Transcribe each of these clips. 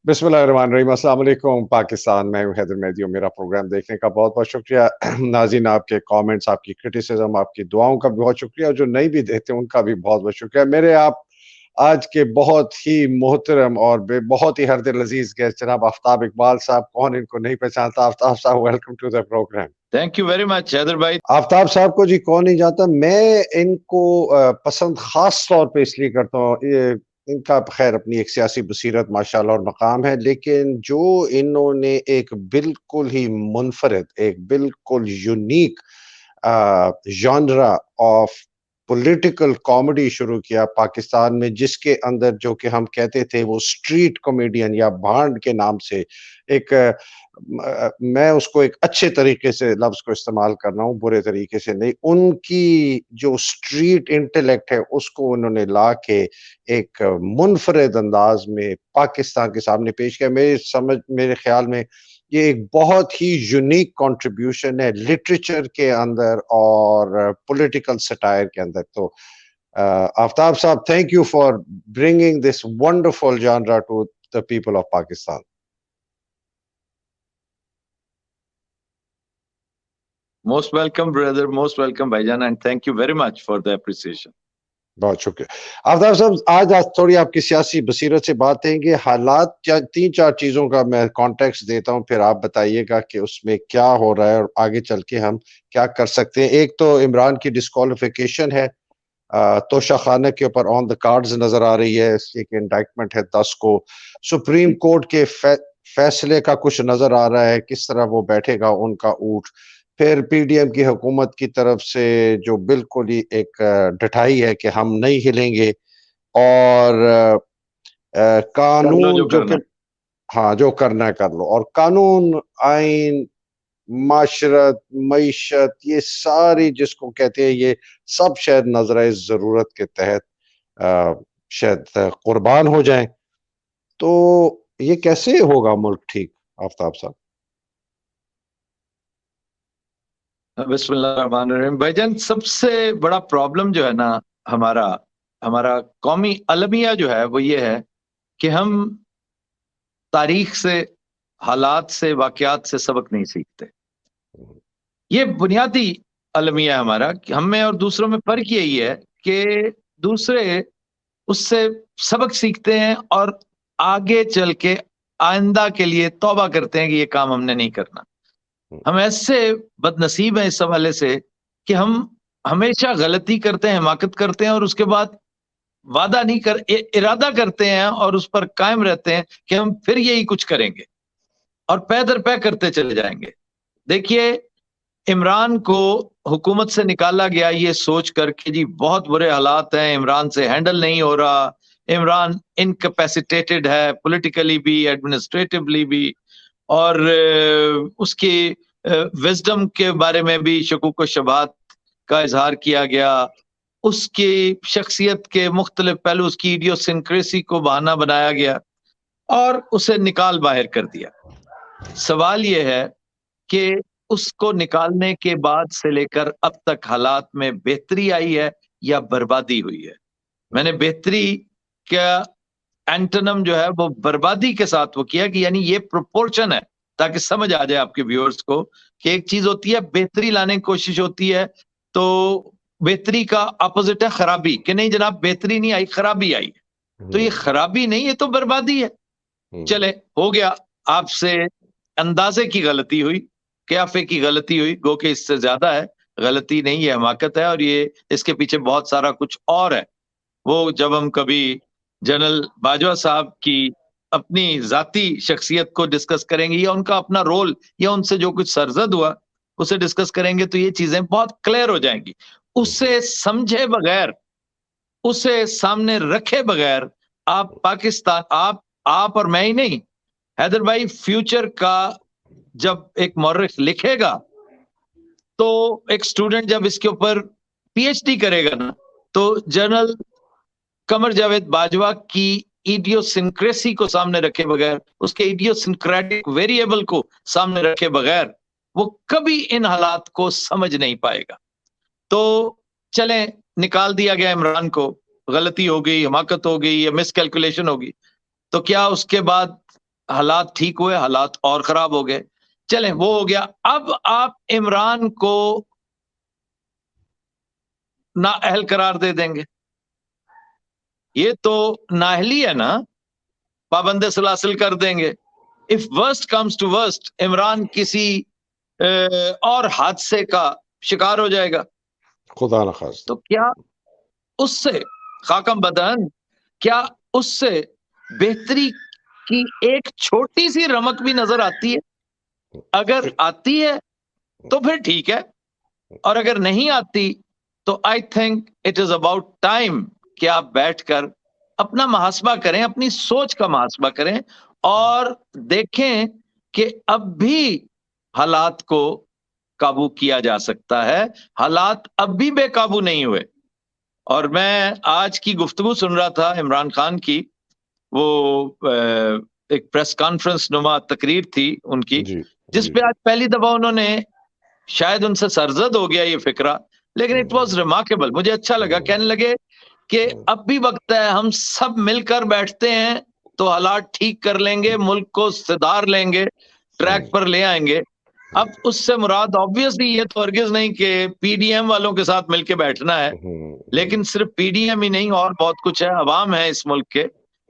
बिस्मिल्लाहिर्रहमानिर्रहीम। अस्सलाम वालेकुम पाकिस्तान। मैं हूं हैदर मेहदी और मेरा प्रोग्राम देखने का बहुत-बहुत शुक्रिया। नाज़रीन, आपके कमेंट्स, आपकी क्रिटिसिज़्म, आपकी दुआओं का भी बहुत शुक्रिया और जो नहीं भी देते उनका भी बहुत-बहुत शुक्रिया। मेरे आप आज के बहुत ही मोहतरम और बहुत ही हरदिल अज़ीज़ गेस्ट जनाब आफ़ताब इकबाल साहब, कौन इनको नहीं पहचानता। आफ़ताब साहब, welcome to the programme. Thank you very much Haider भाई। आफ़ताब साहब को जी कौन नहीं जानता। मैं इनको पसंद ख़ास तौर पे इसलिए करता हूँ, ये इनका ख़ैर अपनी एक सियासी बसीरत माशाअल्लाह और मक़ाम है, लेकिन जो इन्होंने एक बिल्कुल ही मुनफ़रिद, एक बिल्कुल unique genre of political comedy शुरू किया पाकिस्तान में, जिसके अंदर जो कि हम कहते थे वो स्ट्रीट कॉमेडियन या भांड के नाम से एक मैं उसको एक अच्छे तरीके से लफ्ज़ को इस्तेमाल कर रहा हूँ, बुरे तरीके से नहीं। उनकी जो स्ट्रीट इंटेलेक्ट है उसको उन्होंने ला के एक मुनफ़रिद अंदाज़ में पाकिस्तान के सामने पेश किया। मेरे ख़्याल में ये एक बहुत ही यूनिक कंट्रीब्यूशन है लिटरेचर के अंदर और पॉलिटिकल सटायर के अंदर। तो आफ्ताब साहब, thank you for bringing this wonderful genre to the people of Pakistan. Most welcome brother, most welcome भाईजान, and thank you very much for the appreciation. बहुत शुक्रिया। आफ्ताब साहब, आज थोड़ी आपकी सियासी बसीरत से बात करेंगे। हालात 3-4 चीज़ों का मैं कॉन्टेक्स्ट देता हूँ, फिर आप बताइएगा कि उसमें क्या हो रहा है और आगे चल के हम क्या कर सकते हैं। एक तो इमरान की डिस्क्वालिफिकेशन है, तोशाखाना के ऊपर ऑन द कार्ड्स नज़र आ रही है। एक इंडाइटमेंट है 10 को। सुप्रीम कोर्ट के फैसले का कुछ नज़र आ रहा है, किस तरह वो बैठेगा उनका ऊँट। फिर पीडीएम की हुकूमत की तरफ से जो बिल्कुल ही एक डटाई है कि हम नहीं हिलेंगे और कर लो जो कानून जो कि करना हाँ, जो करना है कर लो। और कानून, आइन, माशरत, मईशत, ये सारी जिसको कहते हैं, ये सब शायद नजर ज़रूरत के तहत शायद कुर्बान हो जाएं। तो ये कैसे होगा मुल्क ठीक, आफ्ताब साहब? है। बिस्मिल्लाहिर्रहमानिर्रहीम भाईजान, सबसे बड़ा प्रॉब्लम जो है ना, हमारा हमारा कौमी अलमिया जो है वो ये है कि हम तारीख से, हालात से, वाकयात से सबक नहीं सीखते। ये बुनियादी अलमिया है हमारा कि हम में और दूसरों में फर्क यही है कि दूसरे उससे सबक सीखते हैं और आगे चल के आइंदा के लिए तौबा करते हैं कि ये काम हमने नहीं करना। हम ऐसे बदनसीब हैं इस हवाले से कि हम हमेशा गलती करते हैं, हिमाकत करते हैं और उसके बाद वादा नहीं कर इरादा करते हैं और उस पर कायम रहते हैं कि हम फिर यही कुछ करेंगे और पै दर पै करते चले जाएंगे। देखिए, इमरान को हुकूमत से निकाला गया ये सोच कर कि जी बहुत बुरे हालात हैं, इमरान से हैंडल नहीं हो रहा, इमरान इनकैपेसिटेटेड है पॉलिटिकली भी, एडमिनिस्ट्रेटिवली भी, और उसकी विजडम के बारे में भी शकूक व शुबहात का इजहार किया गया। उसकी शख्सियत के मुख्तलिफ पहलू, उसकी इडियोसिंक्रेसी को बहाना बनाया गया और उसे निकाल बाहर कर दिया। सवाल यह है कि उसको निकालने के बाद से लेकर अब तक हालात में बेहतरी आई है या बर्बादी हुई है? मैंने बेहतरी का एंटोनम जो है वो बर्बादी के साथ वो किया कि यानी ये प्रोपोर्शन है, ताकि समझ आ जाए आपके व्यूअर्स को कि एक चीज होती है बेहतरी लाने की कोशिश होती है, तो बेहतरी का अपोजिट है खराबी, कि नहीं जनाब बेहतरी नहीं आई, खराबी आई। तो ये खराबी नहीं, ये तो बर्बादी है। चले, हो गया, आपसे अंदाजे की गलती हुई, क्याफे की गलती हुई, गो के इससे ज्यादा है। गलती नहीं, ये हमाकत है और ये इसके पीछे बहुत सारा कुछ और है। वो जब हम कभी जनरल बाजवा साहब की अपनी जाती शख्सियत को डिस्कस करेंगे या उनका अपना रोल या उनसे जो कुछ सरजद हुआ उसे डिस्कस करेंगे तो ये चीजें बहुत क्लियर हो जाएंगी। उसे समझे बगैर, उसे सामने रखे बगैर आप पाकिस्तान, आप और मैं ही नहीं, हैदर भाई, फ्यूचर का जब एक मौर्रिख लिखेगा तो एक स्टूडेंट जब इसके ऊपर पीएचडी करेगा ना, तो जनरल कमर जावेद बाजवा की इडियोसिंक्रेसी को सामने रखे बगैर, उसके इडियोसिंक्रेटिक वेरिएबल को सामने रखे बगैर वो कभी इन हालात को समझ नहीं पाएगा। तो चलें, निकाल दिया गया इमरान को, गलती हो गई, हमाकत हो गई या मिसकैलकुलेशन होगी, तो क्या उसके बाद हालात ठीक हुए, हालात और खराब हो गए। चलें, वो हो गया। अब आप इमरान को नाअहल करार दे देंगे, ये तो नाअहली है ना, पाबंद सलासिल कर देंगे। If worst comes to worst, Imran किसी और हादसे का शिकार हो जाएगा, खुदा न खास्ता। तो क्या उससे खाकम बदन, क्या उससे बेहतरी की एक छोटी सी रमक भी नजर आती है? अगर आती है तो फिर ठीक है, और अगर नहीं आती तो I think it is about time कि आप बैठकर अपना मुहासबा करें, अपनी सोच का मुहासबा करें और देखें कि अब भी हालात को काबू किया जा सकता है। हालात अब भी बेकाबू नहीं हुए। और मैं आज की गुफ्तगू सुन रहा था इमरान खान की, वो एक प्रेस कॉन्फ्रेंस नुमा तकरीर थी उनकी, जी, जिस जी। पे आज पहली दफा उन्होंने, शायद उनसे सरजद हो गया ये फिक्रा, लेकिन इट वाज रिमार्केबल, मुझे अच्छा लगा। कहने लगे कि अब भी वक्त है, हम सब मिलकर बैठते हैं तो हालात ठीक कर लेंगे, मुल्क को सुधार लेंगे, ट्रैक पर ले आएंगे। अब उससे मुराद ऑब्वियसली ये तो हरगिज नहीं कि पीडीएम वालों के साथ मिलकर बैठना है, लेकिन सिर्फ पीडीएम ही नहीं, और बहुत कुछ है। अवाम है इस मुल्क के,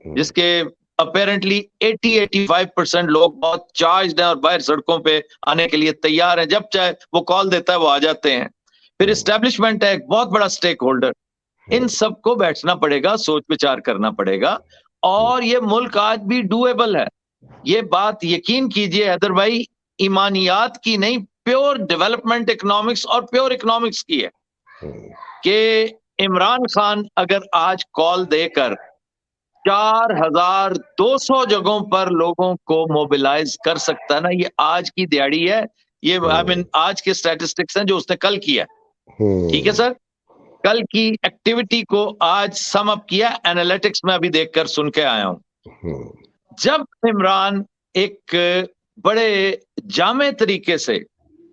जिसके अपेरेंटली 80-85% लोग बहुत चार्ज्ड हैं और बाहर सड़कों पे आने के लिए तैयार हैं। जब चाहे वो कॉल देता है, वो आ जाते हैं। फिर एस्टेब्लिशमेंट है एक बहुत बड़ा स्टेक होल्डर। इन सबको बैठना पड़ेगा, सोच विचार करना पड़ेगा, और ये मुल्क आज भी डूएबल है। ये बात यकीन कीजिए हैदर भाई, ईमानियात की नहीं, प्योर डेवलपमेंट इकोनॉमिक्स और प्योर इकोनॉमिक्स की है कि इमरान खान अगर आज कॉल देकर 4200 जगहों पर लोगों को मोबिलाइज कर सकता है ना, ये आज की दिहाड़ी है। ये आई मीन आज के स्टैटिस्टिक्स हैं जो उसने कल किया। ठीक है सर, कल की एक्टिविटी को आज सम अप किया, एनालिटिक्स में अभी देखकर सुन के आया हूं। जब इमरान एक बड़े जामे तरीके से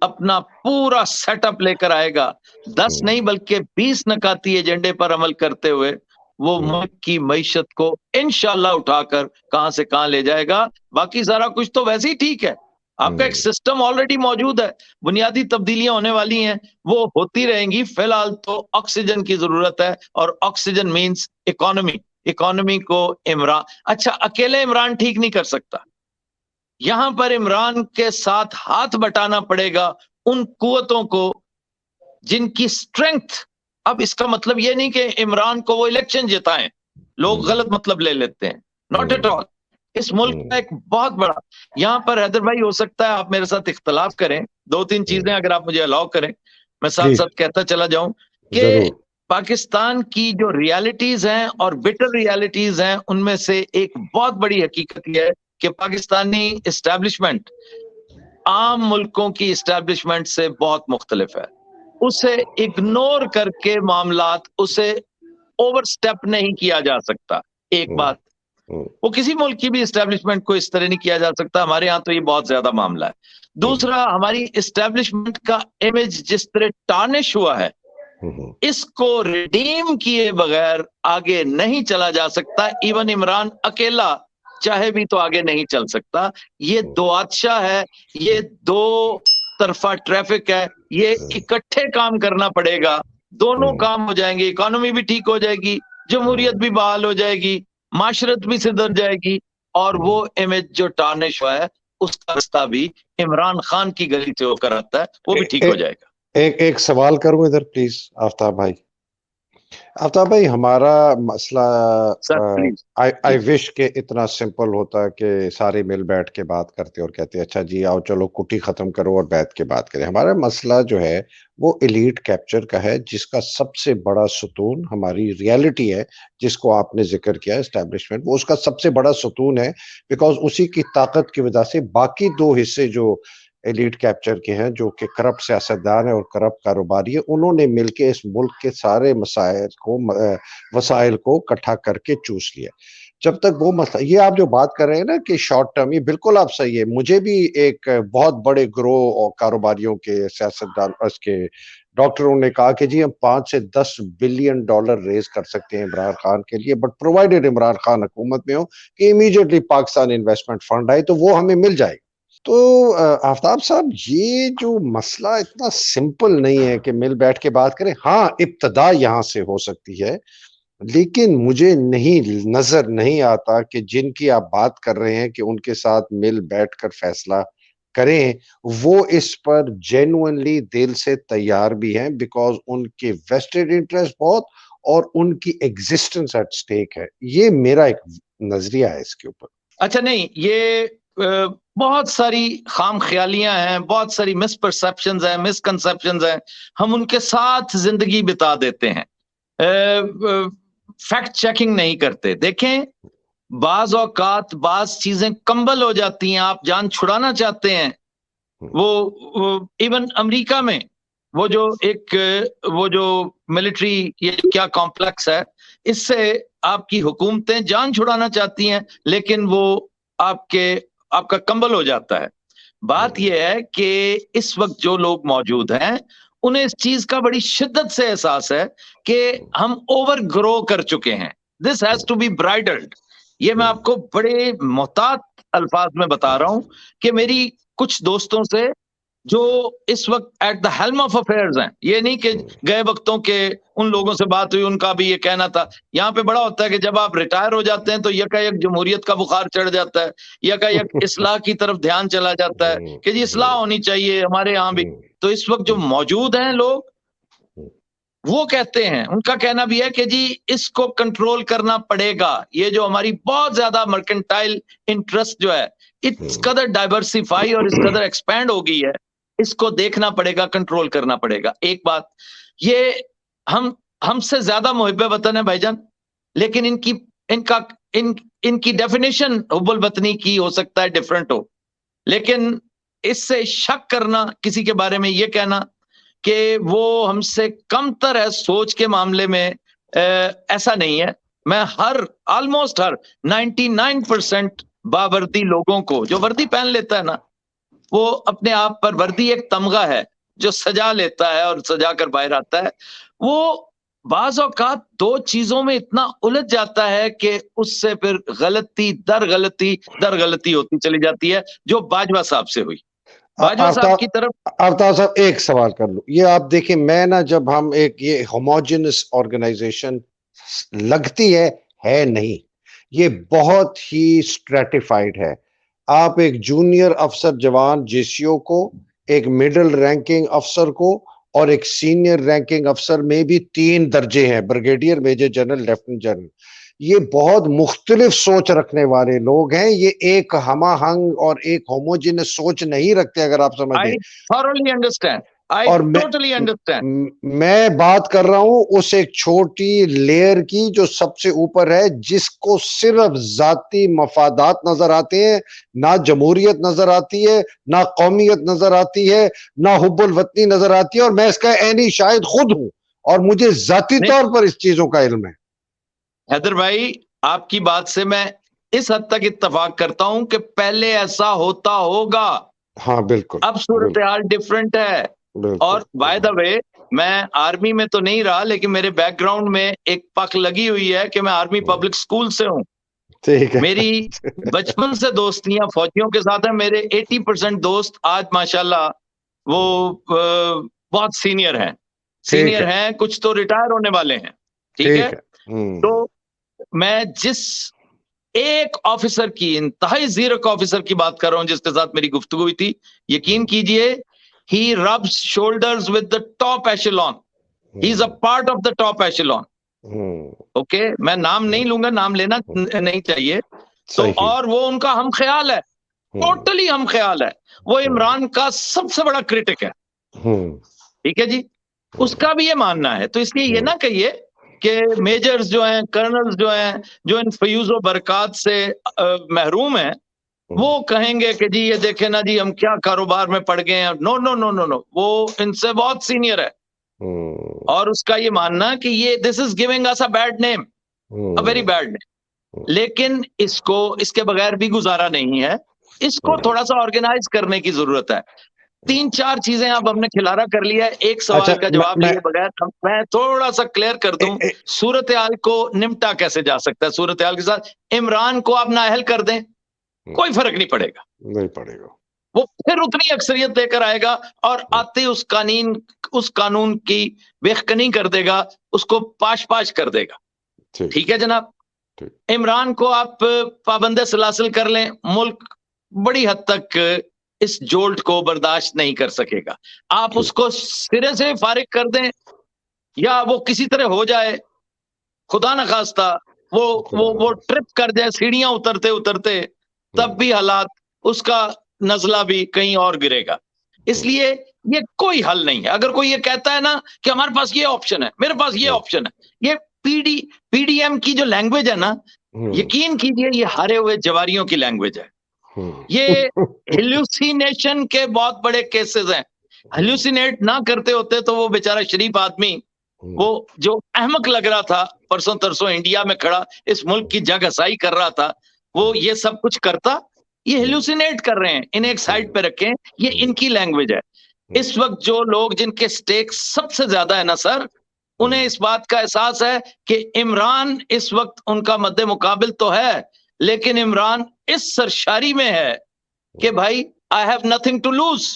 अपना पूरा सेटअप लेकर आएगा, 10 नहीं बल्कि 20 नकाती एजेंडे पर अमल करते हुए, वो मुल्क की मईशत को इंशाल्लाह उठाकर कहां से कहां ले जाएगा। बाकी सारा कुछ तो वैसे ही ठीक है, आपका एक सिस्टम ऑलरेडी मौजूद है, बुनियादी तब्दीलियां होने वाली हैं, वो होती रहेंगी। फिलहाल तो ऑक्सीजन की जरूरत है, और ऑक्सीजन मींस इकोनॉमी। इकोनॉमी को इमरान, अच्छा अकेले इमरान ठीक नहीं कर सकता, यहां पर इमरान के साथ हाथ बटाना पड़ेगा उन कुव्वतों को जिनकी स्ट्रेंथ, अब इसका मतलब यह नहीं कि इमरान को वो इलेक्शन जिताएं, लोग गलत मतलब ले लेते हैं, नॉट एट ऑल। इस मुल्क का एक बहुत बड़ा, यहां पर हैदर भाई हो सकता है आप मेरे साथ इख्तलाफ करें, 2-3 चीजें अगर आप मुझे अलाउ करें, मैं साथ साथ कहता चला जाऊं कि पाकिस्तान की जो रियलिटीज हैं और बिटर रियलिटीज हैं, उनमें से एक बहुत बड़ी हकीकत यह है कि पाकिस्तानी इस्टेब्लिशमेंट आम मुल्कों की इस्टेब्लिशमेंट से बहुत मुख्तलिफ है। उसे इग्नोर करके मामलात, उसे ओवरस्टेप नहीं किया जा सकता। एक बात, वो किसी मुल्क की भी इस्टेब्लिशमेंट को इस तरह नहीं किया जा सकता, हमारे यहाँ तो ये बहुत ज्यादा मामला है। दूसरा, हमारी इस्टेब्लिशमेंट का इमेज जिस तरह टार्निश हुआ है, इसको रिडीम किए बगैर आगे नहीं चला जा सकता। इवन इमरान अकेला चाहे भी तो आगे नहीं चल सकता। ये दो आदशाह है, ये दो तरफा ट्रैफिक है, ये इकट्ठे काम करना पड़ेगा, दोनों काम हो जाएंगे, इकोनॉमी भी ठीक हो जाएगी, जमहूरियत भी बहाल हो जाएगी, माशरत भी सुधर जाएगी, और वो इमेज जो टार्निश हुआ है उसका रास्ता भी इमरान खान की गली से होकर आता है, वो भी ठीक हो जाएगा। एक सवाल करूं इधर प्लीज आफ्ताब भाई। आफ्ताब भाई, हमारा मसला आई विश के इतना सिंपल होता कि सारे मिल बैठ के बात करते और कहते अच्छा जी आओ चलो कुटी खत्म करो और बैठ के बात करें। हमारा मसला जो है वो एलीट कैप्चर का है, जिसका सबसे बड़ा सुतून हमारी रियलिटी है, जिसको आपने जिक्र किया एस्टैब्लिशमेंट, वो उसका सबसे बड़ा सुतून है। बिकॉज उसी की ताकत की वजह से बाकी दो हिस्से जो एलीट कैप्चर के हैं, जो कि करप्ट सियासतदान है और करप्ट कारोबारी है, उन्होंने मिलके इस मुल्क के सारे वसाइल को इकट्ठा करके चूस लिया। जब तक वो मसला, ये आप जो बात कर रहे हैं ना कि शॉर्ट टर्म, ये बिल्कुल आप सही है। मुझे भी एक बहुत बड़े ग्रोह और कारोबारियों के, सियासतदान के डॉक्टरों ने कहा कि जी हम 5 से 10 बिलियन डॉलर रेज कर सकते हैं इमरान खान के लिए, बट प्रोवाइडेड इमरान खान हुकूमत में हो कि इमीडिएटली पाकिस्तान इन्वेस्टमेंट फंड आए तो वो हमें मिल जाएगा। तो आफ्ताब साहब, ये जो मसला इतना सिंपल नहीं है कि मिल बैठ के बात करें। हाँ, इब्तदा यहाँ से हो सकती है, लेकिन मुझे नहीं नजर नहीं आता कि जिनकी आप बात कर रहे हैं कि उनके साथ मिल बैठकर फैसला करें, वो इस पर जेन्युइनली दिल से तैयार भी हैं, बिकॉज उनके वेस्टेड इंटरेस्ट बहुत और उनकी एग्जिस्टेंस एट स्टेक है। ये मेरा एक नजरिया है इसके ऊपर। अच्छा, नहीं, ये बहुत सारी खाम ख्यालियां हैं, बहुत सारी मिसपरसेप्शंस हैं, मिसकंसेप्शंस हैं, हम उनके साथ जिंदगी बिता देते हैं, फैक्ट चेकिंग नहीं करते। देखें, बाज औकात बाज चीजें कंबल हो जाती हैं, आप जान छुड़ाना चाहते हैं। वो इवन अमेरिका में वो जो मिलिट्री, ये क्या कॉम्प्लेक्स है, इससे आपकी हुकूमतें जान छुड़ाना चाहती हैं, लेकिन वो आपका कंबल हो जाता है। बात यह है कि इस वक्त जो लोग मौजूद हैं, उन्हें इस चीज का बड़ी शिद्दत से एहसास है कि हम ओवर ग्रो कर चुके हैं। This has to be bridled. ये मैं आपको बड़े मोहतात अल्फाज में बता रहा हूं कि मेरी कुछ दोस्तों से जो इस वक्त at the helm of affairs हैं, ये नहीं कि गए वक्तों के उन लोगों से बात हुई, उनका भी ये कहना था। यहाँ पे बड़ा होता है कि जब आप रिटायर हो जाते हैं तो यकायक जमहूरियत का बुखार चढ़ जाता है, यकायक इस्लाह की तरफ ध्यान चला जाता है कि जी इस्लाह होनी चाहिए हमारे यहाँ भी। तो इस वक्त जो मौजूद हैं लोग, वो कहते हैं, उनका कहना भी है कि जी इसको कंट्रोल करना पड़ेगा। ये जो हमारी बहुत ज्यादा मर्केंटाइल इंटरेस्ट जो है, इस कदर डाइवर्सिफाई और इस कदर एक्सपैंड हो गई है, इसको देखना पड़ेगा, कंट्रोल करना पड़ेगा। एक बात ये, हमसे ज्यादा मुहिब्बे वतन है भाईजान, लेकिन इनकी डेफिनेशन हुब्बुल वतनी की हो सकता है डिफरेंट हो, लेकिन इससे शक करना किसी के बारे में, ये कहना कि वो हमसे कमतर है सोच के मामले में, ऐसा नहीं है। मैं ऑलमोस्ट हर 99% बावर्दी लोगों को, जो वर्दी पहन लेता है ना, वो अपने आप पर, वर्दी एक तमगा है जो सजा लेता है और सजा कर बाहर आता है, वो बाज औकात दो चीजों में इतना उलझ जाता है कि उससे फिर गलती दर गलती होती चली जाती है, जो बाजवा साहब से हुई। बाजवा साहब की तरफ आफ्ताब साहब, एक सवाल कर लूं। ये आप देखिए, मैं ना, जब हम एक ये होमोजेनस ऑर्गेनाइजेशन लगती है नहीं, ये बहुत ही स्ट्रेटिफाइड है। आप एक जूनियर अफसर जवान जेसीओ को, एक मिडिल रैंकिंग अफसर को और एक सीनियर रैंकिंग अफसर में भी 3 दर्जे हैं, brigadier, major general, lieutenant general. ये बहुत मुख्तलिफ सोच रखने वाले लोग हैं। ये एक हमाहंग और एक होमोजेनस सोच नहीं रखते, अगर आप समझ आई लें। थॉरली अंडरस्टैंड, आई और टोटली अंडरस्टैंड। मैं बात कर रहा हूं उस एक छोटी लेयर की जो सबसे ऊपर है, जिसको सिर्फ जाती मफादात नजर आते हैं, ना जमहूरियत नजर आती है, ना कौमियत नजर आती है, ना हुब्बुल वतनी नजर आती है। और मैं इसका ऐनी शायद खुद हूं, और मुझे जाती तौर पर इस चीजों का इल्म है। हैदर भाई, आपकी बात से मैं इस हद तक इत्तफाक करता हूं कि पहले ऐसा होता होगा। हाँ बिल्कुल, अब सूरत हाल डिफरेंट है। और बाय द वे, मैं आर्मी में तो नहीं रहा, लेकिन मेरे बैकग्राउंड में एक पक लगी हुई है कि मैं आर्मी पब्लिक स्कूल से हूं। ठीक है। मेरी बचपन से दोस्तियां फौजियों के साथ है। मेरे 80% दोस्त आज माशाल्लाह वो बहुत सीनियर हैं, कुछ तो रिटायर होने वाले हैं। ठीक है। तो मैं जिस एक ऑफिसर की, इंतहाई जीरक ऑफिसर की बात कर रहा हूं जिसके साथ मेरी गुफ्तगू हुई थी, यकीन कीजिए, he rubs shoulders with the top echelon, he is a part of the top echelon. Okay, मैं नाम नहीं लूंगा, नाम लेना नहीं चाहिए। तो और वो उनका हम ख्याल है, टोटली हम ख्याल है। वो इमरान का सबसे बड़ा क्रिटिक है। ठीक है जी, उसका भी ये मानना है। तो इसलिए ये ना कहिए कि मेजर्स जो हैं, कर्नल्स जो हैं, जो इन फयूज़ो बरकात से महरूम हैं, वो कहेंगे कि जी ये देखे ना जी, हम क्या कारोबार में पड़ गए हैं। No no no no no, वो इनसे बहुत सीनियर है। और उसका ये मानना कि ये this is giving us a bad name, a very bad name. लेकिन इसके बगैर भी गुजारा नहीं है। इसको थोड़ा सा ऑर्गेनाइज करने की जरूरत है। 3-4 चीजें अब हमने खिलारा कर लिया है, एक सवाल अच्छा, का जवाब मैं लिए बगैर मैं थोड़ा सा क्लियर कर दूं, सूरत हाल को निपटा कैसे जा सकता है। सूरत हाल के साथ इमरान को आप नाअहल कर दें, कोई फर्क नहीं पड़ेगा, नहीं पड़ेगा, वो फिर उतनी अक्सरियत लेकर आएगा और आते उस कानून की बेखनी कर देगा, उसको पाश पाश कर देगा। ठीक है जनाब, इमरान को आप पाबंद सलासिल कर लें, मुल्क बड़ी हद तक इस जोल्ट को बर्दाश्त नहीं कर सकेगा। आप उसको सिरे से फारिग कर दें या वो किसी तरह हो जाए, खुदा न खास्ता वो ट्रिप कर जाए सीढ़ियां उतरते उतरते, तब भी हालात, उसका नजला भी कहीं और गिरेगा। इसलिए ये कोई हल नहीं है। अगर कोई ये कहता है ना कि हमारे पास ये ऑप्शन है, मेरे पास ये ऑप्शन है, ये पीडीएम की जो लैंग्वेज है ना, यकीन कीजिए ये हारे हुए जवारियों की लैंग्वेज है। ये हेल्यूसिनेशन के बहुत बड़े केसेस हैं। हेल्यूसिनेट ना करते होते तो वो बेचारा शरीफ आदमी, वो जो अहमक लग रहा था परसों तरसों इंडिया में खड़ा इस मुल्क की जग हसाई कर रहा था, वो ये सब कुछ करता। ये हेल्यूसिनेट कर रहे हैं, इन्हें एक साइड पे रखें, ये इनकी लैंग्वेज है। इस वक्त जो लोग जिनके स्टेक सबसे ज्यादा है ना सर, उन्हें इस बात का एहसास है कि इमरान इस वक्त उनका मद्दे मुकाबिल तो है, लेकिन इमरान इस सरशारी में है कि भाई I have nothing to lose,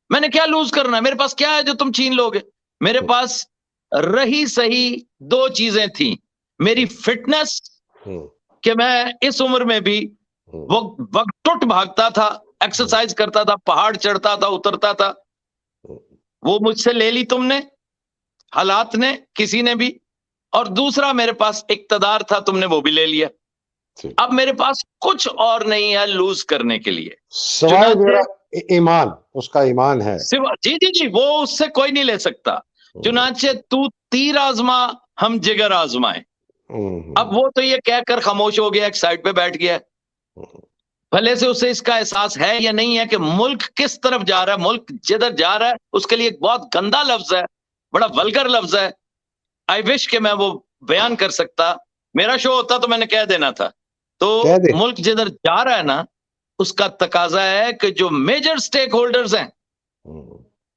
मैंने क्या लूज करना है, मेरे पास क्या है जो तुम छीन लोगे। मेरे पास रही सही 2 चीजें थी, मेरी फिटनेस कि मैं इस उम्र में भी वो वक्त टुट भागता था, एक्सरसाइज करता था, पहाड़ चढ़ता था, उतरता था, वो मुझसे ले ली तुमने, हालात ने, किसी ने भी। और दूसरा मेरे पास इक्तदार था, तुमने वो भी ले लिया। अब मेरे पास कुछ और नहीं है लूज करने के लिए, सवाल मेरा ईमान, उसका ईमान है। जी जी जी, वो उससे कोई नहीं ले सकता। चुनाचे तू तीर आजमा, हम जिगर आजमाए। अब वो तो ये कहकर खामोश हो गया, एक साइड पे बैठ गया। भले से उसे इसका एहसास है या नहीं है कि मुल्क किस तरफ जा रहा है, मुल्क जिधर जा रहा है उसके लिए एक बहुत गंदा लफ्ज है, बड़ा वल्गर लफ्ज है। आई विश कि मैं वो बयान कर सकता, मेरा शो होता तो मैंने कह देना था। तो मुल्क जिधर जा रहा है ना, उसका तकाजा है कि जो मेजर स्टेक होल्डर्स हैं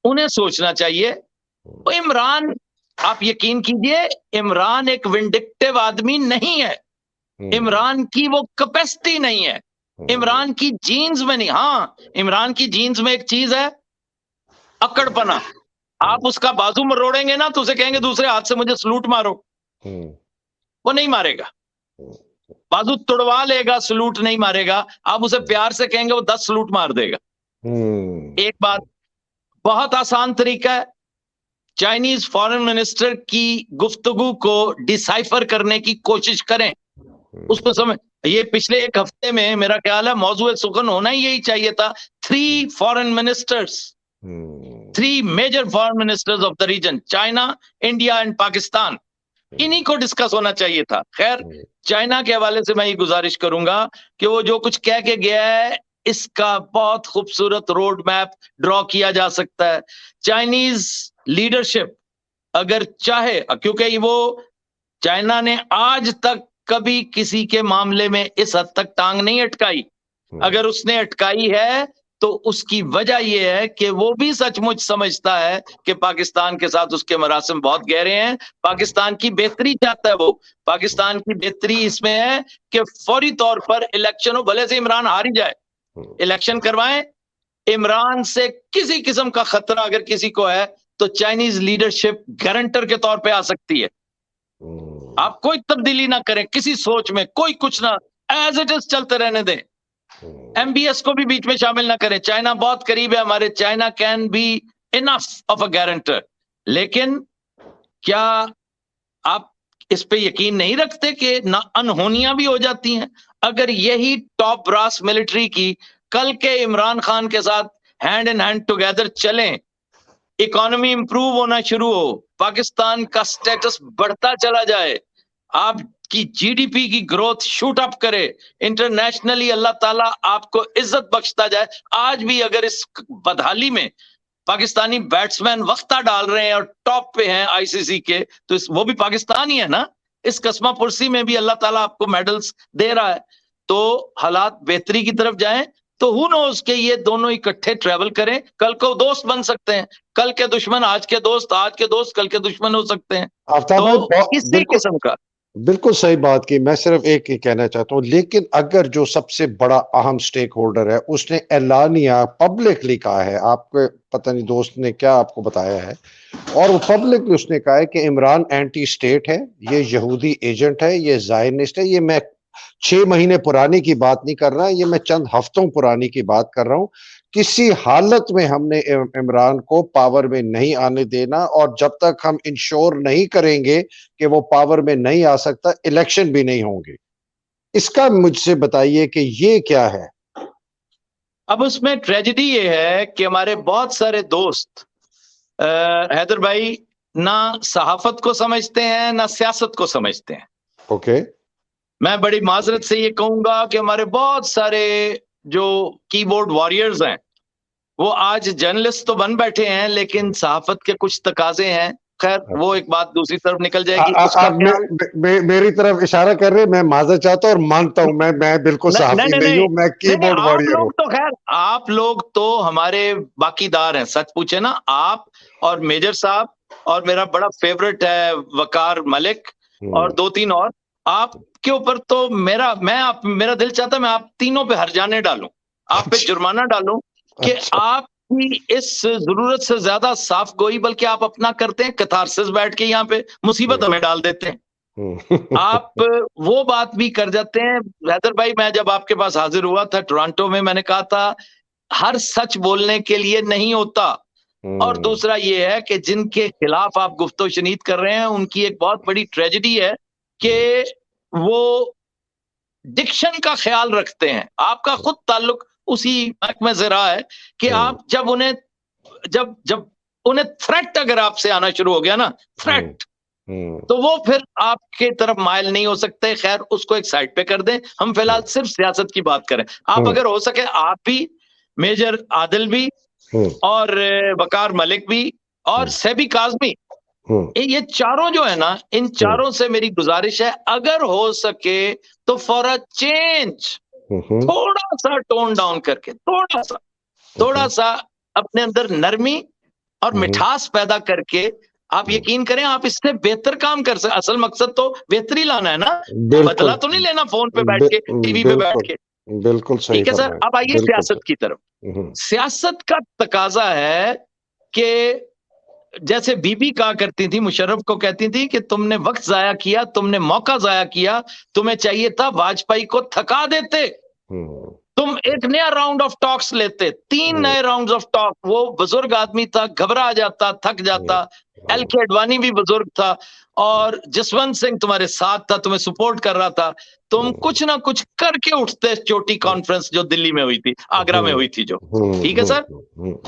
उन्हें सोचना चाहिए। तो इमरान, आप यकीन कीजिए, इमरान एक विंडिक्टिव आदमी नहीं है, इमरान की वो कैपेसिटी नहीं है, इमरान की जीन्स में नहीं। हाँ, इमरान की जीन्स में एक चीज है, अकड़पना। आप उसका बाजू मरोड़ेंगे ना तो उसे कहेंगे दूसरे हाथ से मुझे सलूट मारो, वो नहीं मारेगा। बाजू तुड़वा लेगा, सलूट नहीं मारेगा। आप उसे प्यार से कहेंगे वो 10 सलूट मार देगा। एक बात, बहुत आसान तरीका है, चाइनीज फॉरेन मिनिस्टर की गुफ्तगू को डिसाइफर करने की कोशिश करें, उसको समझ। ये पिछले एक हफ्ते में मेरा ख्याल है मौजूद सुखन होना ही यही चाहिए था। 3 foreign ministers, 3 major foreign ministers of the region, China, India and Pakistan, इन्हीं को डिस्कस होना चाहिए था। खैर, चाइना के हवाले से मैं ये गुजारिश करूंगा कि वो जो कुछ कह के गया है, इसका बहुत खूबसूरत रोड मैप ड्रॉ किया जा सकता है। चाइनीज लीडरशिप अगर चाहे, क्योंकि वो चाइना ने आज तक कभी किसी के मामले में इस हद तक टांग नहीं अटकाई, अगर उसने अटकाई है तो उसकी वजह यह है कि वो भी सचमुच समझता है कि पाकिस्तान के साथ उसके मरासिम बहुत गहरे हैं, पाकिस्तान की बेहतरी चाहता है। वो पाकिस्तान की बेहतरी इसमें है कि फौरी तौर पर इलेक्शन हो, भले से इमरान हार ही जाए, इलेक्शन करवाएं। इमरान से किसी किस्म का खतरा अगर किसी को है तो चाइनीज लीडरशिप गारंटर के तौर पे आ सकती है। आप कोई तब्दीली ना करें किसी सोच में, कोई कुछ ना, एज इट इज चलते रहने दें। एमबीएस को भी बीच में शामिल ना करें। चाइना बहुत करीब है हमारे, China can be enough of a guarantor. लेकिन क्या आप इस पे यकीन नहीं रखते कि ना अनहोनियां भी हो जाती हैं? अगर यही टॉप ब्रास मिलिट्री की कल के इमरान खान के साथ हैंड इन हैंड टुगेदर चलें, इकोनॉमी इंप्रूव होना शुरू हो, पाकिस्तान का स्टेटस बढ़ता चला जाए, आपकी जीडीपी की ग्रोथ शूट अप करे, इंटरनेशनली अल्लाह ताला आपको इज्जत बख्शता जाए। आज भी अगर इस बदहाली में पाकिस्तानी बैट्समैन वक्ता डाल रहे हैं और टॉप पे हैं आईसीसी के, तो वो भी पाकिस्तान ही है ना। इस कस्मा पुरसी में भी अल्लाह ताला आपको मेडल्स दे रहा है। तो हालात बेहतरी की तरफ जाएं, तो हु नोज के ये दोनों इकट्ठे ट्रेवल करें, कल को दोस्त बन सकते हैं। कल के दुश्मन आज के दोस्त, आज के दोस्त कल के दुश्मन हो सकते हैं। आफ्ताब तो भाई इसी बिल्कुल किस्म का बिल्कुल सही बात की। मैं सिर्फ एक ही कहना चाहता हूँ, लेकिन अगर जो सबसे बड़ा अहम स्टेक होल्डर है उसने ऐलानिया पब्लिकली कहा है, आपको पता नहीं दोस्त ने क्या आपको बताया है, और वो पब्लिकली उसने कहा है कि इमरान एंटी स्टेट है, ये यहूदी एजेंट है, ये ज़ायनिस्ट है। ये मैं 6 महीने पुरानी की बात नहीं कर रहा, ये मैं चंद हफ्तों पुरानी की बात कर रहा हूं। किसी हालत में हमने इमरान को पावर में नहीं आने देना, और जब तक हम इंश्योर नहीं करेंगे कि वो पावर में नहीं आ सकता, इलेक्शन भी नहीं होंगे। इसका मुझसे बताइए कि ये क्या है। अब उसमें ट्रेजेडी ये है कि हमारे बहुत सारे दोस्त हैदर भाई ना सहाफत को समझते हैं ना सियासत को समझते हैं। ओके। मैं बड़ी माजरत से ये कहूंगा कि हमारे बहुत सारे जो कीबोर्ड वॉरियर्स हैं वो आज जर्नलिस्ट तो बन बैठे हैं, लेकिन सहाफत के कुछ तकाजे हैं। खैर वो एक बात दूसरी तरफ निकल जाएगी, उसका आप ख्याल मेरी तरफ इशारा कर रहे हैं, मैं माजरत चाहता हूं और मानता हूं, मैं बिल्कुल नहीं सहाफी नहीं नहीं नहीं हूं, मैं नहीं नहीं, कीबोर्ड आप वॉरियर हूं। लोग तो खैर आप लोग तो हमारे बाकीदार हैं। सच पूछे ना, आप और मेजर साहब और मेरा बड़ा फेवरेट है वकार मलिक और 2-3 और, आपके ऊपर तो मेरा दिल चाहता है मैं आप तीनों पे हरजाने डालूं, आप पे जुर्माना डालूं कि अच्छा। आपकी इस जरूरत से ज्यादा साफ गोई बल्कि आप अपना करते हैं कैथारसिस बैठ के यहाँ पे मुसीबत हमें डाल देते हैं। आप वो बात भी कर जाते हैं। हैदर भाई मैं जब आपके पास हाजिर हुआ था टोरंटो में, मैंने कहा था हर सच बोलने के लिए नहीं होता, और दूसरा ये है कि जिनके खिलाफ आप गुफ्तो शनीद कर रहे हैं उनकी एक बहुत बड़ी ट्रेजेडी है कि वो डिक्शन का ख्याल रखते हैं। आपका खुद ताल्लुक उसी महकमे से रहा है कि आप जब जब उन्हें थ्रेट अगर आपसे आना शुरू हो गया ना, थ्रेट, तो वो फिर आपके तरफ माइल नहीं हो सकते। खैर उसको एक साइड पे कर दें, हम फिलहाल सिर्फ सियासत की बात करें। आप अगर हो सके आप भी, मेजर आदिल भी और वकार मलिक भी और सेबी काजमी, ये चारों जो है ना, इन चारों से मेरी गुजारिश है अगर हो सके तो फॉर अ चेंज थोड़ा सा टोन डाउन करके, थोड़ा सा अपने अंदर नरमी और मिठास पैदा करके, आप यकीन करें आप इससे बेहतर काम कर सकते। असल मकसद तो बेहतरी लाना है ना, बदला तो नहीं लेना फोन पे बैठ के, टीवी पे बैठ के। बिल्कुल सही ठीक है सर, फरमाया, अब आइए बिल्कुल सियासत की तरफ। सियासत का तकाजा है कि जैसे बीबी कहा करती थी, मुशर्रफ को कहती थी कि तुमने वक्त जाया किया, तुमने मौका जाया किया, तुम्हें चाहिए था वाजपेयी को थका देते, तुम एक नया राउंड ऑफ टॉक्स लेते। 3 नए राउंड ऑफ टॉक। वो बुजुर्ग आदमी था, घबरा जाता, थक जाता। एल के अडवाणी भी बुजुर्ग था और जसवंत सिंह तुम्हारे साथ था, तुम्हें सपोर्ट कर रहा था। तुम कुछ ना कुछ करके उठते। चोटी कॉन्फ्रेंस जो दिल्ली में हुई थी, आगरा में हुई थी जो, ठीक है सर।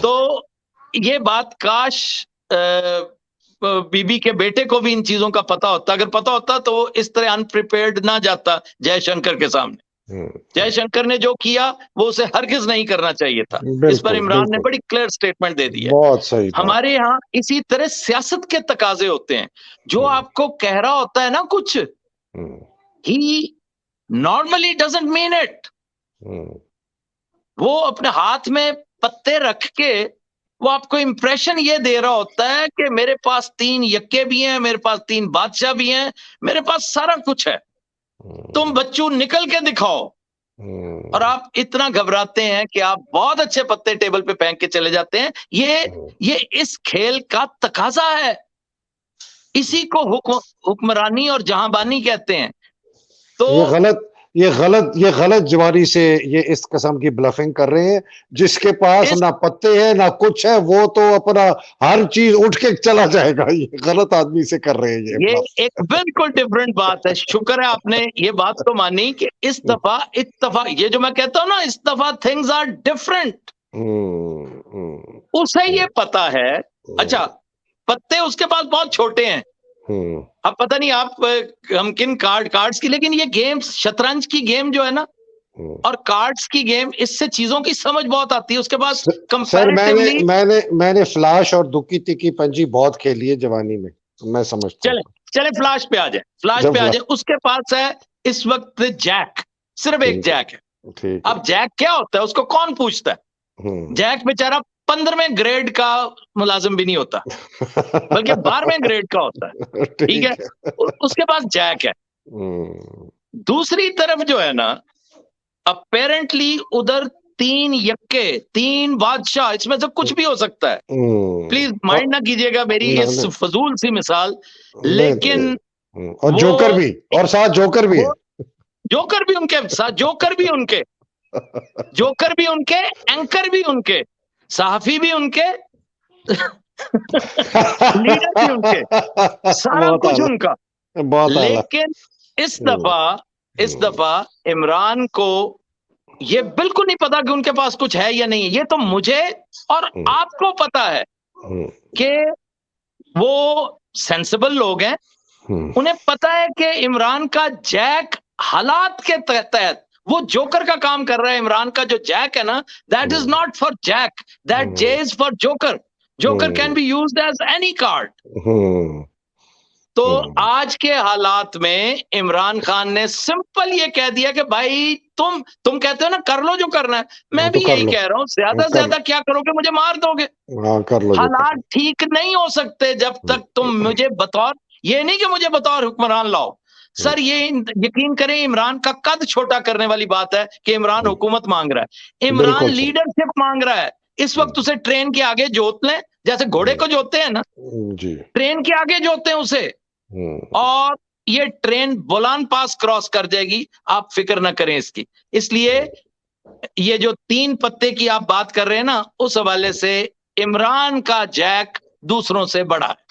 तो ये बात काश बीबी के बेटे को भी इन चीजों का पता होता। अगर पता होता तो वो इस तरह अनप्रिपेयर्ड ना जाता जयशंकर के सामने। जयशंकर ने जो किया वो उसे हरगिज नहीं करना चाहिए था। इस पर इमरान ने बड़ी क्लियर स्टेटमेट दे दी है। बहुत सही। हमारे यहाँ इसी तरह सियासत के तकाजे होते हैं। जो आपको कह रहा होता है ना कुछ, ही नॉर्मली डजंट मीन इट। वो अपने हाथ में पत्ते रख के वो आपको इंप्रेशन ये दे रहा होता है कि मेरे पास 3 यक्के भी हैं, मेरे पास 3 बादशाह भी हैं, मेरे पास सारा कुछ है, तुम बच्चों निकल के दिखाओ। और आप इतना घबराते हैं कि आप बहुत अच्छे पत्ते टेबल पे फेंक के चले जाते हैं। ये इस खेल का तकाजा है। इसी को हुक्मरानी और जहांबानी कहते हैं। तो ये गलत जवानी से ये इस किस्म की ब्लफिंग कर रहे हैं। जिसके पास ना पत्ते हैं ना कुछ है, वो तो अपना हर चीज उठ के चला जाएगा। ये गलत आदमी से कर रहे हैं ये एक बिल्कुल डिफरेंट बात है। शुक्र है आपने ये बात तो मानी कि इस दफा ये जो मैं कहता हूं ना, इस दफा थिंग्स आर डिफरेंट। उसे ये पता है। अच्छा, पत्ते उसके पास बहुत छोटे हैं। अब पता नहीं आप हम किन कार्ड्स की, लेकिन ये गेम्स, शतरंज की गेम जो है ना और कार्ड्स की गेम, इससे चीजों की समझ बहुत आती है। उसके पास कंपैरेटिवली मैंने फ्लैश और दुक्की तिक्की पंजी बहुत खेली है जवानी में, तो मैं समझता हूं। चले फ्लैश पे आ जाए। उसके पास है इस वक्त जैक, सिर्फ एक जैक है। ठीक है। अब जैक क्या होता है उसको कौन पूछता है? जैक बेचारा 15वें ग्रेड का मुलाजिम भी नहीं होता, बल्कि 12वें ग्रेड का होता है। ठीक है, उसके पास जैक है। दूसरी तरफ जो है ना, अपेरेंटली उधर 3 यक्के, 3 बादशाह, इसमें से कुछ भी हो सकता है। प्लीज माइंड ना कीजिएगा मेरी इस फजूल सी मिसाल, लेकिन और जोकर भी, और साथ जोकर भी है। जोकर भी उनके साथ, जोकर भी उनके, जोकर भी उनके, एंकर भी उनके, सहाफी भी उनके, लीडर भी उनके, सारा कुछ उनका। लेकिन इस दफा इमरान को ये बिल्कुल नहीं पता कि उनके पास कुछ है या नहीं। ये तो मुझे और आपको पता है कि वो सेंसिबल लोग हैं, उन्हें पता है कि इमरान का जैक हालात के तहत वो जोकर का काम कर रहा है। इमरान का जो जैक है ना, that is not for jack, that J is for joker. Joker can be used as any card. तो आज के हालात में इमरान खान ने सिंपल ये कह दिया कि भाई तुम कहते हो ना कर लो जो करना है, मैं भी यही कह रहा हूँ, ज्यादा से ज्यादा क्या करोगे, मुझे मार दोगे। कर लो। हालात ठीक नहीं हो सकते जब तक तुम मुझे बतौर, ये नहीं कि मुझे बतौर हुक्मरान लाओ। सर ये यकीन करें, इमरान का कद छोटा करने वाली बात है कि इमरान हुकूमत मांग रहा है, इमरान लीडरशिप मांग रहा है। इस वक्त उसे ट्रेन के आगे जोत लें, जैसे घोड़े को जोतते हैं ना, ट्रेन के आगे जोतते हैं उसे, और ये ट्रेन बोलान पास क्रॉस कर जाएगी, आप फिक्र ना करें इसकी। इसलिए ये जो 3 पत्ते की आप बात कर रहे हैं ना, उस हवाले से इमरान का जैक दूसरों से बड़ा है।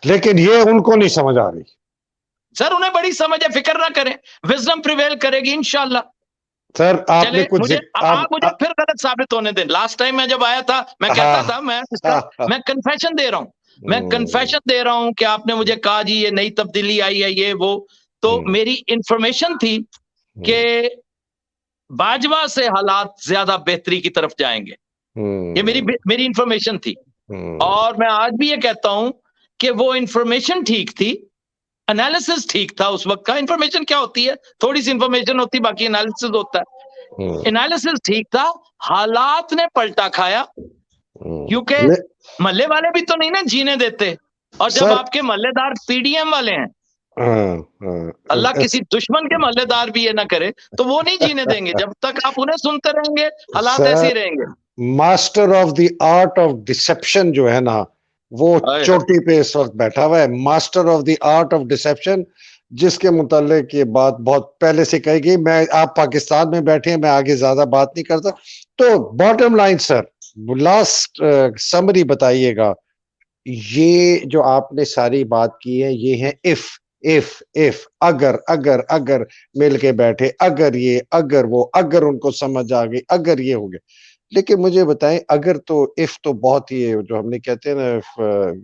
लेकिन ये उनको नहीं समझ आ रही। सर उन्हें बड़ी समझ है, फिक्र ना करें, विजडम प्रिवेल करेगी इंशाल्लाह। सर आपने कुछ मुझे फिर गलत साबित होने दें। लास्ट टाइम मैं जब आया था मैं कहता था, मैं कन्फेशन दे रहा हूं, मैं कन्फेशन दे रहा हूं कि आपने मुझे कहा जी ये नई तब्दीली आई है ये वो, तो मेरी इंफॉर्मेशन थी कि बाजवा से हालात ज्यादा बेहतरी की तरफ जाएंगे। ये मेरी इंफॉर्मेशन थी, और मैं आज भी ये कहता हूं कि वो इंफॉर्मेशन ठीक थी, एनालिसिस ठीक था उस वक्त का। इंफॉर्मेशन क्या होती है, थोड़ी सी इंफॉर्मेशन होती, बाकी एनालिसिस होता है। एनालिसिस ठीक था, हालात ने पलटा खाया, क्योंकि मल्ले वाले भी तो नहीं ना जीने देते, और जब आपके मल्लेदार पीडीएम वाले हैं, अल्लाह किसी दुश्मन के मल्लेदार भी ये ना करे तो वो नहीं जीने देंगे। जब तक आप उन्हें सुनते रहेंगे हालात ऐसे ही रहेंगे। Master of the art of deception जो है ना, वो चोटी पे इस वक्त बैठा हुआ है। Master of the art of deception, जिसके मुताल्लिक ये बात बहुत पहले से कही गई। मैं, आप पाकिस्तान में बैठे हैं, मैं आगे ज्यादा बात नहीं करता। तो bottom line sir, last summary बताइएगा। ये जो आपने सारी बात की है, ये है इफ अगर मिल के बैठे, अगर ये, अगर वो, अगर उनको समझ आ गई, अगर ये हो गया। लेकिन मुझे बताएं, अगर तो इफ तो बहुत ही, जो हमने कहते हैं ना,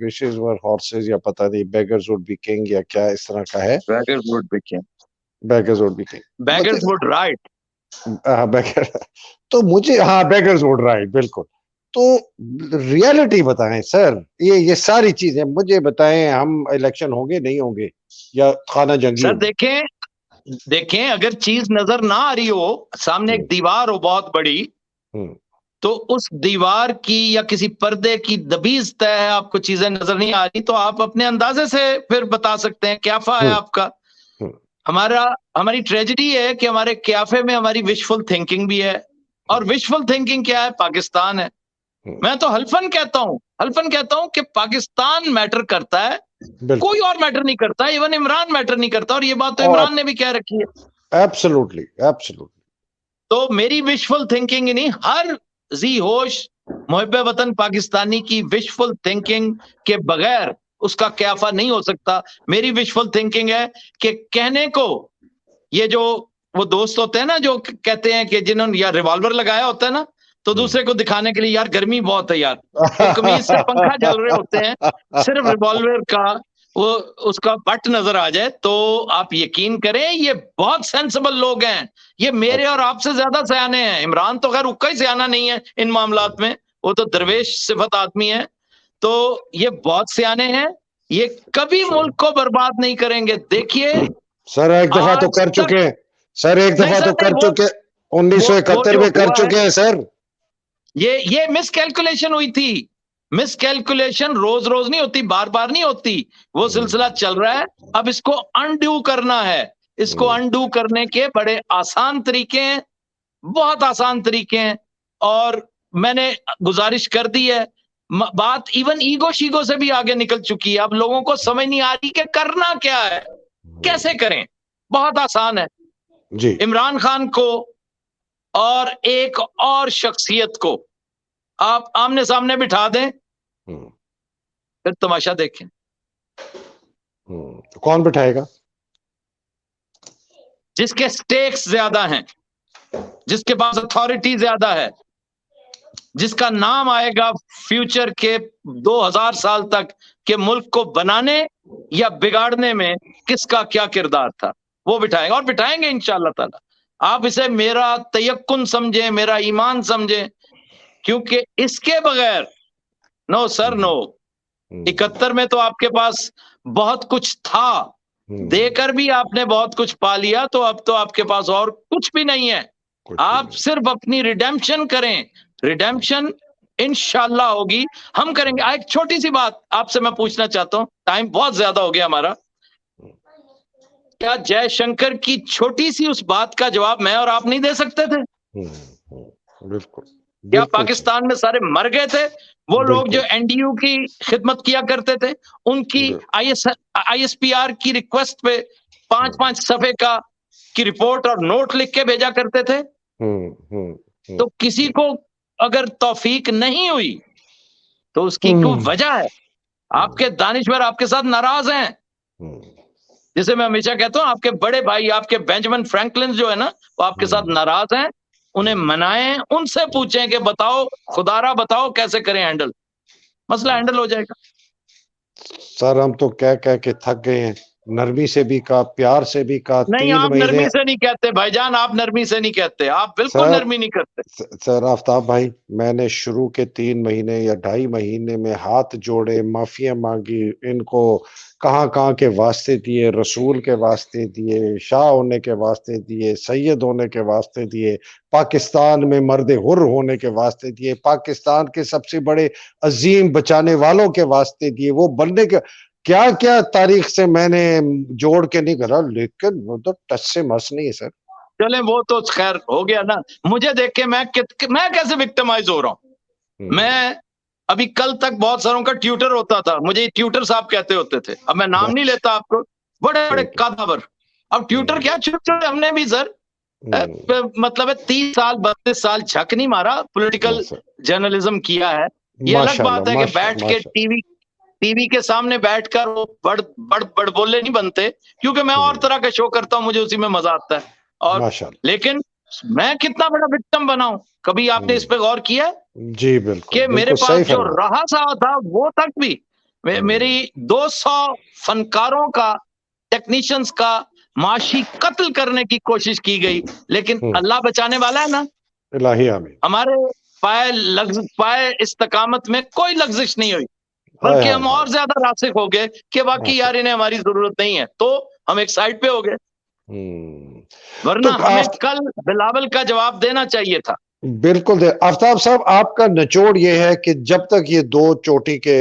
विशेस वर हॉर्सेस, या पता नहीं बेगर्स वुड बी किंग या क्या इस तरह का है, beggars would be king, beggars would be king, beggars would right. Beggar, तो मुझे, हाँ बेगर्स वुड राइट, बिल्कुल। तो रियलिटी बताएं सर, ये सारी चीजें मुझे बताएं। हम इलेक्शन होंगे नहीं होंगे, या खाना जंगी सर देखें अगर चीज नजर ना आ रही हो, सामने एक दीवार हो बहुत बड़ी, तो उस दीवार की या किसी पर्दे की दबीज तय है, आपको चीजें नजर नहीं आ रही, तो आप अपने अंदाजे से फिर बता सकते हैं क्याफा है आपका। हमारी ट्रेजेडी है कि हमारे क्याफे में हमारी विशफुल थिंकिंग भी है, और विशफुल थिंकिंग क्या है, पाकिस्तान है। मैं तो हल्फन कहता हूं कि पाकिस्तान मैटर करता है, कोई और मैटर नहीं करता, इवन इमरान मैटर नहीं करता, और ये बात तो इमरान ने भी कह रखी है। एब्सोल्युटली। तो मेरी विशफुल थिंकिंग ही नहीं, हर जी होश मुहिब्बे वतन पाकिस्तानी की विशफुल थिंकिंग के बगैर उसका क्याफा नहीं हो सकता। मेरी विशफुल थिंकिंग है कि कहने को, ये जो वो दोस्त होते हैं ना जो कहते हैं कि जिन्होंने यार रिवॉल्वर लगाया होता है ना, तो दूसरे को दिखाने के लिए यार गर्मी बहुत है यार, तो कमीज से पंखा चल रहे होते हैं, सिर्फ रिवॉल्वर का वो उसका बट नजर आ जाए, तो आप यकीन करें ये बहुत सेंसिबल लोग हैं। ये मेरे और आपसे ज्यादा सयाने हैं। इमरान तो खैर उक्का ही सयाना नहीं है इन मामलात में, वो तो दरवेश सिफत आदमी है। तो ये बहुत सयाने हैं, ये कभी मुल्क को बर्बाद नहीं करेंगे। देखिए सर, एक दफा तो कर चुके हैं, सर एक नहीं दफा सर तो नहीं, कर चुके, 1971 में कर चुके हैं सर। ये मिस कैलकुलेशन हुई थी। मिस कैलकुलेशन रोज रोज नहीं होती, बार बार नहीं होती, वो सिलसिला चल रहा है। अब इसको अनडू करना है। इसको अनडू करने के बड़े आसान तरीके हैं, बहुत आसान तरीके हैं। और मैंने गुजारिश कर दी है, बात इवन ईगो शीगो से भी आगे निकल चुकी है। अब लोगों को समझ नहीं आ रही कि करना क्या है, कैसे करें। बहुत आसान है। जी। इमरान खान को और एक और शख्सियत को आप आमने सामने बिठा दें, फिर तमाशा देखें। कौन बिठाएगा? जिसके स्टेक्स ज्यादा हैं, जिसके पास अथॉरिटी ज्यादा है, जिसका नाम आएगा फ्यूचर के 2000 साल तक के मुल्क को बनाने या बिगाड़ने में किसका क्या किरदार था, वो बिठाएंगे। और बिठाएंगे इंशाअल्लाह ताला। आप इसे मेरा तयक्कुन समझें, मेरा ईमान समझें, क्योंकि इसके बगैर नो सर नो। 71 में तो आपके पास बहुत कुछ था, देकर भी आपने बहुत कुछ पा लिया, तो अब तो आपके पास और कुछ भी नहीं है। आप सिर्फ अपनी रिडेम्पशन करें, रिडेम्पशन इंशाल्लाह होगी, हम करेंगे। एक छोटी सी बात आपसे मैं पूछना चाहता हूं, टाइम बहुत ज्यादा हो गया हमारा। क्या जयशंकर की छोटी सी उस बात का जवाब मैं और आप नहीं दे सकते थे? बिल्कुल। क्या पाकिस्तान में सारे मर गए थे? वो लोग जो एनडीयू की खिदमत किया करते थे, उनकी आईएसपीआर की रिक्वेस्ट पे 5-5 सफे की रिपोर्ट और नोट लिख के भेजा करते थे। तो किसी को अगर तौफीक नहीं हुई तो उसकी कोई वजह है। आपके दानिश्वर आपके साथ नाराज हैं। जिसे मैं हमेशा कहता हूं, आपके बड़े भाई, आपके बेंजामिन फ्रैंकलिन जो है ना, वो आपके साथ नाराज हैं। उन्हें मनाएं, उनसे पूछें कि बताओ, खुदारा बताओ कैसे करें हैंडल, मसला हैंडल हो जाएगा। सर हम तो कह कह के थक गए हैं, नरमी से भी कहा, प्यार से भी कहा। नहीं, 3 आप महीने नरमी से नहीं कहते भाईजान, आप नरमी से नहीं कहते, आप बिल्कुल नरमी नहीं करते। सर आफ्ताब भाई, मैंने शुरू के 3 महीने या 2.5 महीने में हाथ जोड़े, माफिया मांगी, इनको कहाँ के वास्ते दिए, रसूल के वास्ते दिए, शाह होने के वास्ते दिए, सैयद होने के वास्ते दिए, पाकिस्तान में मर्द हुर होने के वास्ते दिए, पाकिस्तान के सबसे बड़े अजीम बचाने वालों के वास्ते दिए, वो बनने के क्या क्या तारीख से मैंने जोड़ के नहीं करा, लेकिन वो तो टच से मस नहीं है सर। चले वो तो खैर हो गया ना। मुझे देख के मैं कैसे विक्टिमाइज हो रहा हूं। मैं अभी कल तक बहुत सारों का ट्यूटर होता था, मुझे ट्यूटर साहब कहते होते थे। अब मैं नाम नहीं लेता आपको, बड़े बड़े कादावर। अब ट्यूटर क्या, छोटे हमने भी सर मतलब 30 साल 32 साल झक नहीं मारा, पॉलिटिकल जर्नलिज्म किया है। ये अलग बात है कि बैठ के टीवी के सामने बैठकर वो बड़ बोले नहीं बनते, क्योंकि मैं और तरह का शो करता हूं, मुझे उसी में मजा आता है। और लेकिन मैं कितना बड़ा विक्टिम बनाऊं, कभी आपने इस पे गौर किया? जी बिल्कुल, कि मेरे पास जो रहा सा था वो तक भी मेरी 200 फनकारों का, टेक्नीशियंस का माशी कत्ल करने की कोशिश की गई, लेकिन अल्लाह बचाने वाला है ना। इलाही आमीन। हमारे पाए इस्तकामत में कोई लग्जिश नहीं हुई, बल्कि हम और ज्यादा रासिक हो गए कि वाकई यार इन्हें हमारी जरूरत नहीं है, तो हम एक साइड पे हो गए। वरना तो हमें कल बिलावल का जवाब देना चाहिए था। बिल्कुल। आफ्ताब साहब, आपका निचोड़ ये है कि जब तक ये 2 चोटी के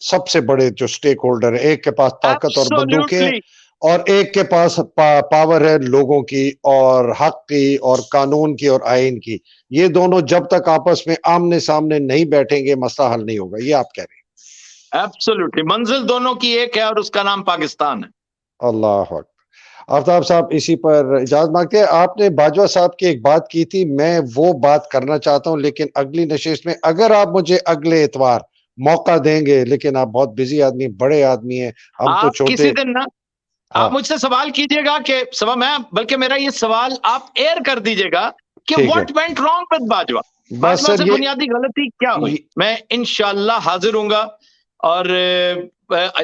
सबसे बड़े जो स्टेक होल्डर है, एक के पास ताकत और बंदूकें और एक के पास पावर है लोगों की और हक की और कानून की और आइन की, ये दोनों जब तक आपस में आमने सामने नहीं बैठेंगे मसला हल नहीं होगा, ये आप कह रहे हैं? एब्सोल्युटली, मंजिल दोनों की एक है और उसका नाम पाकिस्तान है। अल्लाह अकबर। आफ्ताब साहब, इसी पर इजाजत मांगते हैं। आपने बाजवा साहब की एक बात की थी, मैं वो बात करना चाहता हूं, लेकिन अगली नशिस्त में, अगर आप मुझे अगले इतवार मौका देंगे, लेकिन आप बहुत बिजी आदमी, बड़े आदमी हैं, हम तो छोटे। किसी दिन ना आप मुझसे सवाल कीजिएगा कि बल्कि मेरा ये सवाल आप एयर कर दीजिएगा कि what went wrong with Bajwa, Bajwa से बुनियादी गलती क्या हुई। मैं इंशाल्लाह हाजिर हूंगा और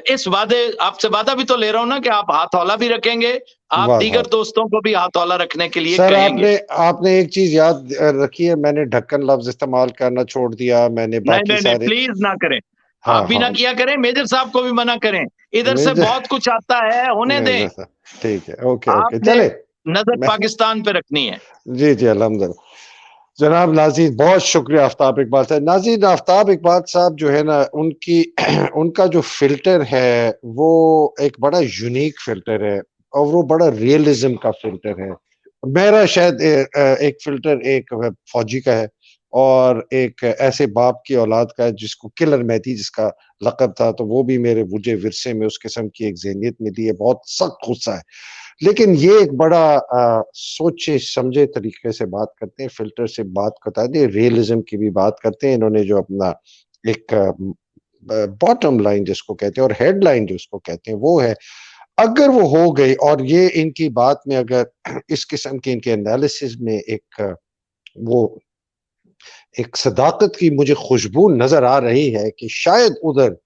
इस वादे, आपसे वादा भी तो ले रहा हूं ना कि आप हाथौला भी रखेंगे, आप दीगर दोस्तों को भी हाथौला रखने के लिए कहेंगे। आपने एक चीज याद रखी है, मैंने ढक्कन लफ्ज इस्तेमाल करना छोड़ दिया, मैंने बाकी नहीं, प्लीज ना करें। आप भी ना किया करें, मेजर साहब को भी मना करें, इधर से बहुत कुछ आता है, होने दें। ठीक है, ओके चले। नजर मैं पाकिस्तान पे रखनी है। जी, जी, अल्हम्दुलिल्लाह। जनाब नाज़ीर बहुत शुक्रिया आफ्ताब इकबाल साहब। नाज़ीर आफ्ताब इकबाल साहब जो है ना उनकी उनका जो फ़िल्टर है वो एक बड़ा यूनिक फ़िल्टर है और वो बड़ा रियलिज़्म का फ़िल्टर है। मेरा शायद एक फ़िल्टर एक फ़ौजी का है और एक ऐसे बाप की औलाद का है जिसको किलर मेहदी जिसका लक़ब था, तो वो भी मुझे विरसे में उस किस्म की एक ज़हनियत मिली है, बहुत सख्त गुस्सा है। लेकिन ये एक बड़ा सोचे समझे तरीके से बात करते हैं, फ़िल्टर से बात करते हैं, रियलिज़्म की भी बात करते हैं। इन्होंने जो अपना एक बॉटम लाइन जिसको कहते हैं और हेडलाइन जिसको कहते हैं वो है, अगर वो हो गई और ये इनकी बात में अगर इस किस्म के इनके एनालिसिस में वो एक सदाकत की मुझे खुशबू नज़र आ रही है कि शायद उधर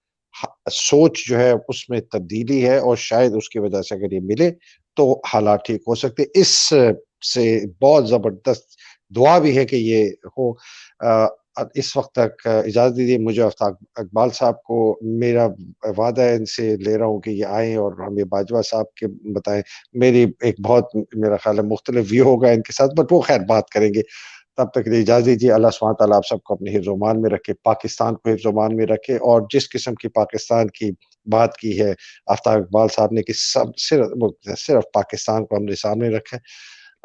सोच जो है उसमें तब्दीली है और शायद उसकी वजह से अगर ये मिले तो हालात ठीक हो सकते हैं। इस से बहुत ज़बरदस्त दुआ भी है कि ये हो। अ, इस वक़्त तक इजाज़त दीजिए मुझे आफ्ताब इकबाल साहब को। मेरा वादा है इनसे ले रहा हूँ कि ये आएँ और हमें बाजवा साहब के बताएँ। मेरी एक बहुत मेरा ख़्याल है मुख्तलिफ व्यू होगा इनके साथ बट वो ख़ैर बात करेंगे। तब तक के लिए इजाज़त दीजिए। अल्लाह सुब्हान तआला आप सबको अपने हिफ्ज़-ओ-मान में रखे, पाकिस्तान को हिफ्ज़-ओ-मान में रखे और जिस किस्म की पाकिस्तान की बात की है आफ्ताब इकबाल साहब ने कि सब सिर्फ़ पाकिस्तान को हमने सामने रखा है।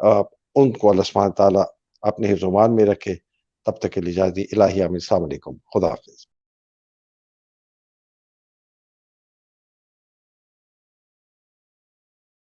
अ, उनको अल्लाह सुब्हान तआला अपने हिफ्ज़-ओ-मान में रखे। तब तक के लिए इजाज़त दी। इलाही आमीन। अस्सलाम वालेकुम। खुदा हाफ़िज़।